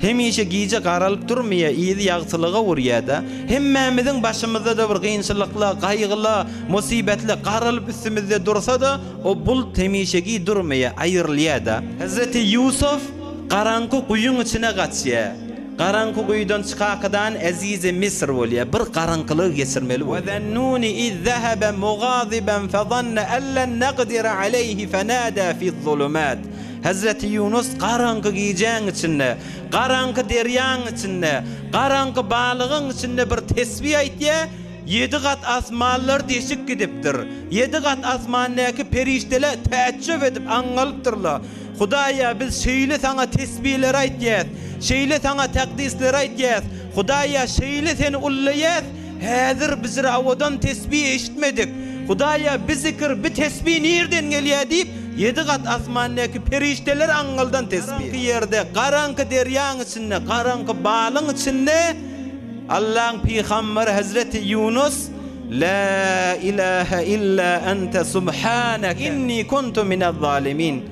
Hemişe giýje garalyp durmaya, ýyzy ýagtylyga urýada. Hemmemiziň başymyzda da bir gynçylyklar, gaýgylar, musibetler garalyp üstümizde dursa-da, o bulut hemişegi durmaya, aýrylýada. Hazreti Yusuf garanky guýuň içine gaçýa. Garanky guýdan çykakydan Azize Misr bolýar. Bir garankylyk geçirmeli bolýar. Wa zannuni iz zahaba mughadiban fa zanna an lan naqdir alayhi fanada fi zulumat. Hazreti Yunus garanky giýjäň içinde, garanky derýaň içinde, garanky balygyň içinde bir tesbih aýtdy. 7 gat asmanlar deşik gidipdir. 7 gat asmandaki perişteler teəccüb edip angalypdyrlar. Hudaýa biz şeýle sana tesbihler aýtýas, şeýle sana takdisler aýtýas. Hudaýa şeýle seni ullaýas. Häzir biz awadan tesbih eşitmedik. Hudaýa biz zikir bir tesbih nerden gelýär diýip 7 gat asmandaki perişteler angaldan tesbih. Ýerde garanky derýaň içinde, garanky balyň içinde Allah'ın Peygamberi Hazreti Yunus La ilahe illa ente subhaneke inni kuntu minel zalimin.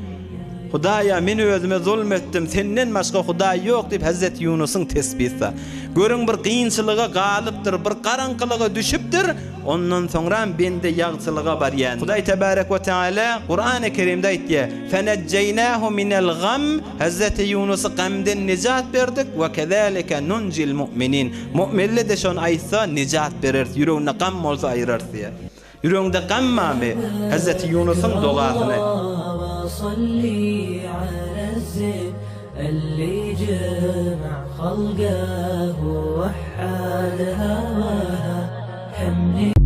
Hudaýa men özüme zulmetdim, senden başga Hudaý ýok diýip Hazreti Yunusyň tesbihsi. Görüň bir gynçylyga galypdyr, bir garankylyga düşüpdir, ondan soňra bende ýagçylyga barýan. Hudaý tebarek we taala Qur'an-ı Kerimde aýtdy: "Fenejjeynahu minel gam." Hazreti Yunusy gamdan nijat berdik we kezalika nunjil mu'minin. Mu'minler de şon aýtsa nijat berer, ýüregine gam bolsa aýrarsa. Yüreğinde gammamy Hazreti Yunusyň dogasyny. صلي على الزين اللي جمع خلقه ووحد هواها حمدي